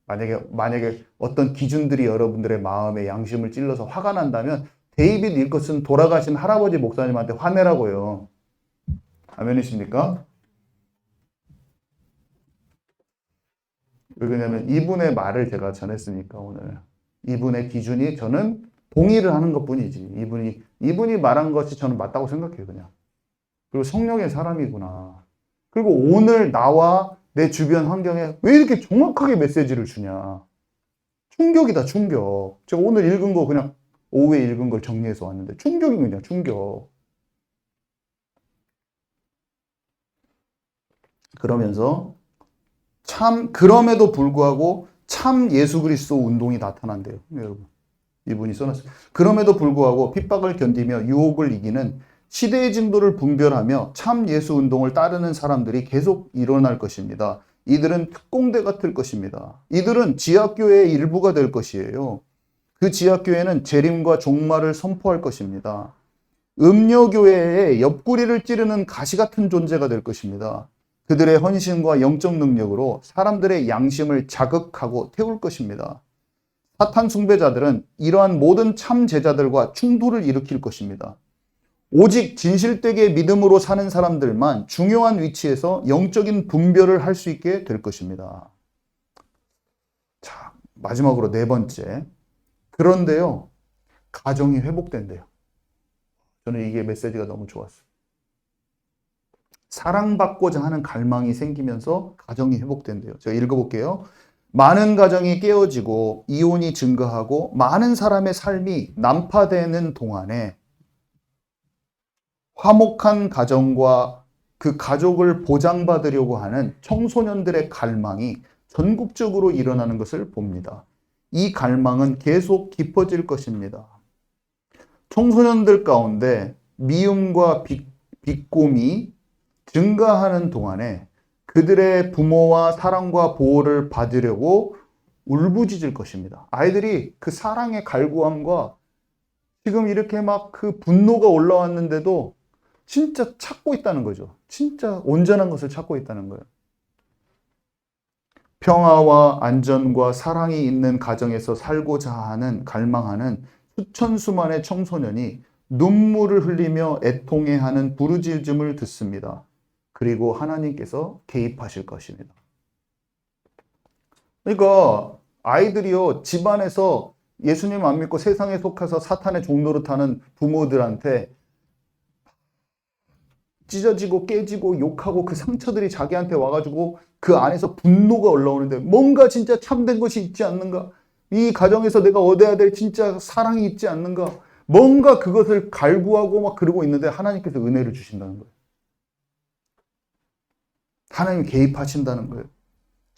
만약에 어떤 기준들이 여러분들의 마음에 양심을 찔러서 화가 난다면 데이빗 윌커슨 돌아가신 할아버지 목사님한테 화내라고요. 아멘이십니까? 왜냐면 이분의 말을 제가 전했으니까 오늘. 이분의 기준이 저는 동의를 하는 것뿐이지. 이분이 말한 것이 저는 맞다고 생각해요, 그냥. 그리고 성령의 사람이구나. 그리고 오늘 나와 내 주변 환경에 왜 이렇게 정확하게 메시지를 주냐. 충격이다, 충격. 제가 오늘 읽은 거 그냥 오후에 읽은 걸 정리해서 왔는데 충격이 그냥 충격. 그러면서 그럼에도 불구하고 참 예수 그리스도 운동이 나타난대요, 여러분. 이분이 써놨어요. 그럼에도 불구하고 핍박을 견디며 유혹을 이기는 시대의 진도를 분별하며 참 예수 운동을 따르는 사람들이 계속 일어날 것입니다. 이들은 특공대 같을 것입니다. 이들은 지하교회의 일부가 될 것이에요. 그 지하교회는 재림과 종말을 선포할 것입니다. 음료교회의 옆구리를 찌르는 가시 같은 존재가 될 것입니다. 그들의 헌신과 영적 능력으로 사람들의 양심을 자극하고 태울 것입니다. 사탄 숭배자들은 이러한 모든 참 제자들과 충돌을 일으킬 것입니다. 오직 진실되게 믿음으로 사는 사람들만 중요한 위치에서 영적인 분별을 할 수 있게 될 것입니다. 자, 마지막으로 네 번째. 그런데요, 가정이 회복된대요. 저는 이게 메시지가 너무 좋았어요. 사랑받고자 하는 갈망이 생기면서 가정이 회복된대요. 제가 읽어볼게요. 많은 가정이 깨어지고 이혼이 증가하고 많은 사람의 삶이 난파되는 동안에 화목한 가정과 그 가족을 보장받으려고 하는 청소년들의 갈망이 전국적으로 일어나는 것을 봅니다. 이 갈망은 계속 깊어질 것입니다. 청소년들 가운데 미움과 비꼼이 증가하는 동안에 그들의 부모와 사랑과 보호를 받으려고 울부짖을 것입니다. 아이들이 그 사랑의 갈구함과 지금 이렇게 막 그 분노가 올라왔는데도 진짜 찾고 있다는 거죠. 진짜 온전한 것을 찾고 있다는 거예요. 평화와 안전과 사랑이 있는 가정에서 살고자 하는, 갈망하는 수천 수만의 청소년이 눈물을 흘리며 애통해하는 부르짖음을 듣습니다. 그리고 하나님께서 개입하실 것입니다. 그러니까 아이들이요, 집안에서 예수님 안 믿고 세상에 속해서 사탄의 종노릇하는 부모들한테 찢어지고 깨지고 욕하고 그 상처들이 자기한테 와가지고 그 안에서 분노가 올라오는데 뭔가 진짜 참된 것이 있지 않는가? 이 가정에서 내가 얻어야 될 진짜 사랑이 있지 않는가? 뭔가 그것을 갈구하고 막 그러고 있는데 하나님께서 은혜를 주신다는 거예요. 하나님 개입하신다는 거예요.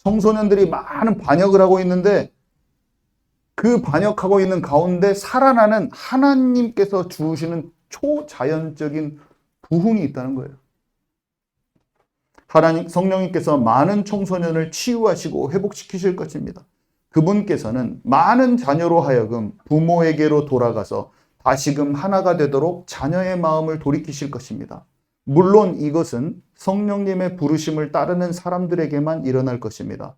청소년들이 많은 반역을 하고 있는데 그 반역하고 있는 가운데 살아나는 하나님께서 주시는 초자연적인 부흥이 있다는 거예요. 하나님 성령님께서 많은 청소년을 치유하시고 회복시키실 것입니다. 그분께서는 많은 자녀로 하여금 부모에게로 돌아가서 다시금 하나가 되도록 자녀의 마음을 돌이키실 것입니다. 물론 이것은 성령님의 부르심을 따르는 사람들에게만 일어날 것입니다.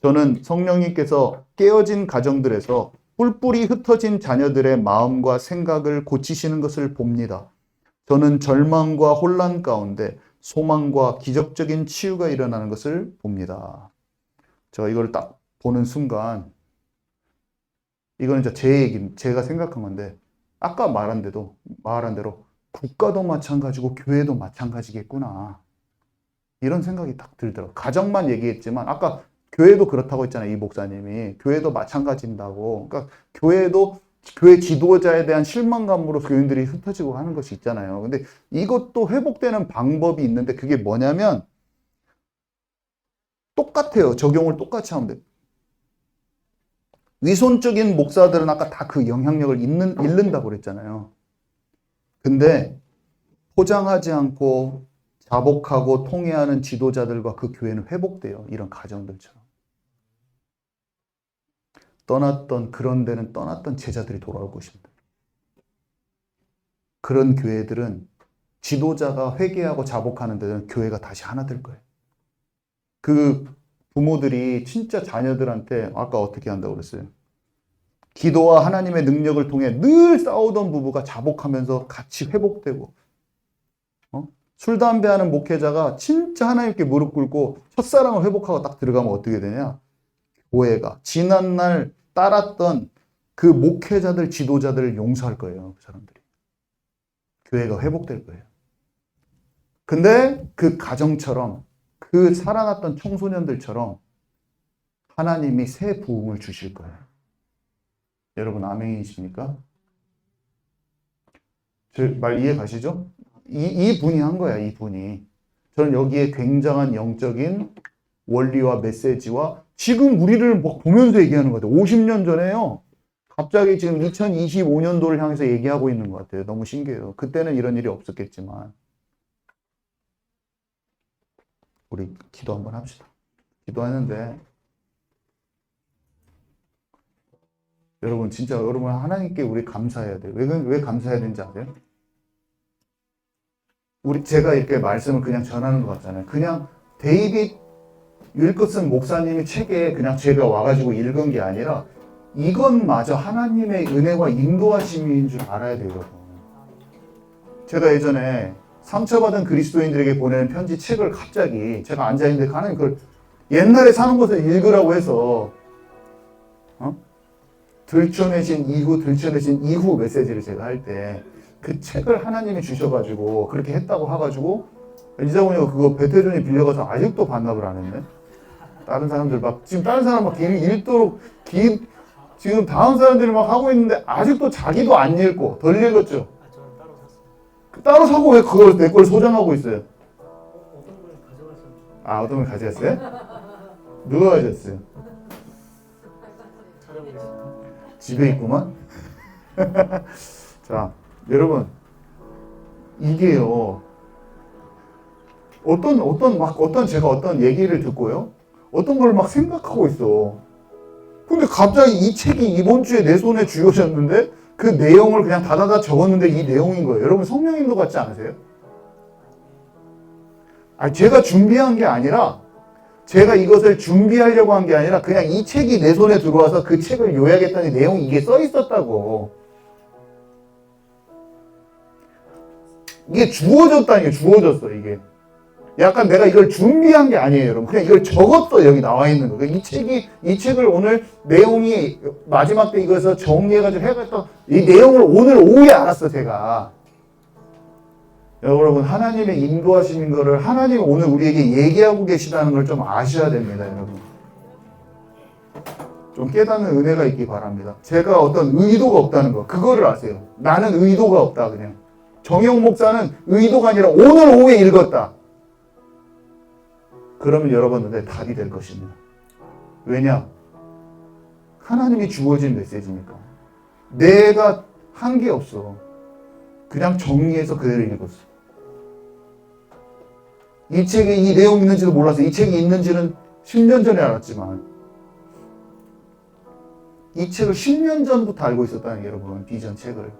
저는 성령님께서 깨어진 가정들에서 뿔뿔이 흩어진 자녀들의 마음과 생각을 고치시는 것을 봅니다. 저는 절망과 혼란 가운데 소망과 기적적인 치유가 일어나는 것을 봅니다. 제가 이걸 딱 보는 순간, 이거는 제 얘기, 제가 생각한 건데, 아까 말한 대로 국가도 마찬가지고 교회도 마찬가지겠구나. 이런 생각이 딱 들더라고요. 가정만 얘기했지만, 아까 교회도 그렇다고 했잖아요. 이 목사님이. 교회도 마찬가지인다고. 그러니까 교회 지도자에 대한 실망감으로 교인들이 흩어지고 하는 것이 있잖아요. 근데 이것도 회복되는 방법이 있는데 그게 뭐냐면 똑같아요. 적용을 똑같이 하면 돼요. 위선적인 목사들은 아까 다 그 영향력을 잃는다고 그랬잖아요. 근데 포장하지 않고 자복하고 통회하는 지도자들과 그 교회는 회복돼요. 이런 가정들처럼. 그런 데는 떠났던 제자들이 돌아올 것입니다. 그런 교회들은 지도자가 회개하고 자복하는 데는 교회가 다시 하나 될 거예요. 그 부모들이 진짜 자녀들한테 아까 어떻게 한다고 그랬어요? 기도와 하나님의 능력을 통해 늘 싸우던 부부가 자복하면서 같이 회복되고, 술, 담배하는 목회자가 진짜 하나님께 무릎 꿇고 첫사랑을 회복하고 딱 들어가면 어떻게 되냐? 교회가 지난날 따랐던 그 목회자들, 지도자들을 용서할 거예요. 그 사람들이. 교회가 회복될 거예요. 근데 그 가정처럼, 그 살아났던 청소년들처럼 하나님이 새 부흥을 주실 거예요. 여러분 아멘이십니까? 제 말 이해 가시죠? 이 분이 한 거야, 이 분이. 저는 여기에 굉장한 영적인 원리와 메시지와 지금 우리를 막 보면서 얘기하는 것 같아요. 50년 전에요. 갑자기 지금 2025년도를 향해서 얘기하고 있는 것 같아요. 너무 신기해요. 그때는 이런 일이 없었겠지만. 우리 기도 한번 합시다. 기도하는데 여러분 진짜 여러분 하나님께 우리 감사해야 돼요. 왜 감사해야 되는지 아세요? 제가 이렇게 말씀을 그냥 전하는 것 같잖아요. 그냥 데이빗 윌커슨 목사님의 책에 그냥 제가 와가지고 읽은 게 아니라 이것마저 하나님의 은혜와 인도하심인 줄 알아야 돼요, 여러분. 제가 예전에 상처받은 그리스도인들에게 보내는 편지 책을 갑자기 제가 앉아있는데 하나님 그걸 옛날에 사는 것을 읽으라고 해서 들춰내신 이후 메시지를 제가 할 때 그 책을 하나님이 주셔가지고 그렇게 했다고 해가지고 이자 보니까 그거 배태준이 빌려가서 아직도 반납을 안 했네. 다른 사람들 막 지금 다른 사람 막 읽도록 지금 다음 사람들이 막 하고 있는데 아직도 자기도 안 읽고 덜 읽었죠. 저는 따로 샀어요. 따로 사고 왜 그걸 내 걸 소장하고 있어요? 어떤 걸 가져가셨는지. 어떤 걸 가져갔어요? 누가 가져갔어요? 찾아보겠습니다. 집에 있구만. 자, 여러분 이게요. 제가 어떤 얘기를 듣고요. 어떤 걸 막 생각하고 있어. 근데 갑자기 이 책이 이번 주에 내 손에 쥐어졌는데 그 내용을 그냥 다다다 적었는데 이 내용인 거예요. 여러분 성령인 것 같지 않으세요? 제가 준비한 게 아니라 제가 이것을 준비하려고 한 게 아니라 그냥 이 책이 내 손에 들어와서 그 책을 요약했더니 내용이 이게 써 있었다고. 이게 주어졌다는 게 주어졌어 이게. 약간 내가 이걸 준비한 게 아니에요, 여러분. 그냥 이걸 적었어, 여기 나와 있는 거. 이 책을 오늘 내용이 마지막 때 이거에서 정리해가지고 해갔던 이 내용을 오늘 오후에 알았어, 제가. 여러분, 하나님의 인도하시는 거를 하나님이 오늘 우리에게 얘기하고 계시다는 걸 좀 아셔야 됩니다, 여러분. 좀 깨닫는 은혜가 있기 바랍니다. 제가 어떤 의도가 없다는 거, 그거를 아세요. 나는 의도가 없다, 그냥. 정영 목사는 의도가 아니라 오늘 오후에 읽었다. 그러면 여러분들의 답이 될 것입니다. 왜냐? 하나님이 주어진 메시지니까. 내가 한 게 없어. 그냥 정리해서 그대로 읽었어. 이 책에 이 내용이 있는지도 몰랐어. 이 책이 있는지는 10년 전에 알았지만 이 책을 10년 전부터 알고 있었다는 게 여러분, 비전 책을.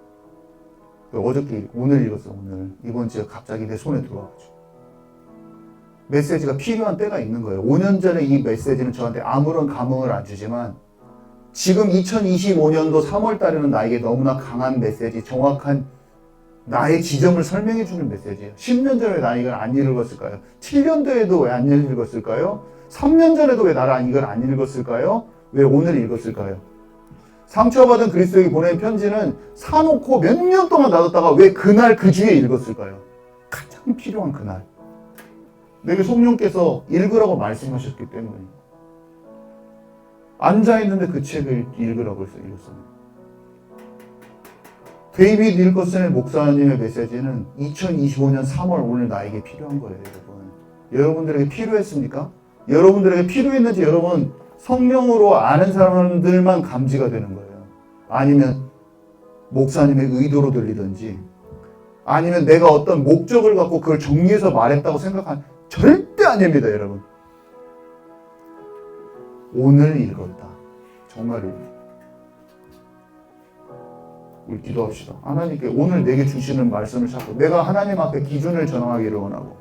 어저께 오늘 읽었어. 오늘 이번 주에 갑자기 내 손에 들어와가지고 메시지가 필요한 때가 있는 거예요. 5년 전에 이 메시지는 저한테 아무런 감흥을 안 주지만 지금 2025년도 3월 달에는 나에게 너무나 강한 메시지, 정확한 나의 지점을 설명해 주는 메시지예요. 10년 전에 나 이걸 안 읽었을까요? 7년도에도 왜 안 읽었을까요? 3년 전에도 왜 나를 이걸 안 읽었을까요? 왜 오늘 읽었을까요? 상처받은 그리스도에게 보낸 편지는 사놓고 몇 년 동안 놔뒀다가 왜 그날 그 주에 읽었을까요? 가장 필요한 그날. 내게 성령께서 읽으라고 말씀하셨기 때문에 앉아있는데 그 책을 읽으라고 해서 읽었습니다. 데이비드 닐커슨의 목사님의 메시지는 2025년 3월 오늘 나에게 필요한 거예요, 여러분. 여러분들에게 필요했습니까? 여러분들에게 필요했는지 여러분 성령으로 아는 사람들만 감지가 되는 거예요. 아니면 목사님의 의도로 들리든지 아니면 내가 어떤 목적을 갖고 그걸 정리해서 말했다고 생각하는 절대 아닙니다, 여러분. 오늘 읽었다. 정말 읽었다. 우리 기도합시다. 하나님께 오늘 내게 주시는 말씀을 찾고 내가 하나님 앞에 기준을 정하기를 원하고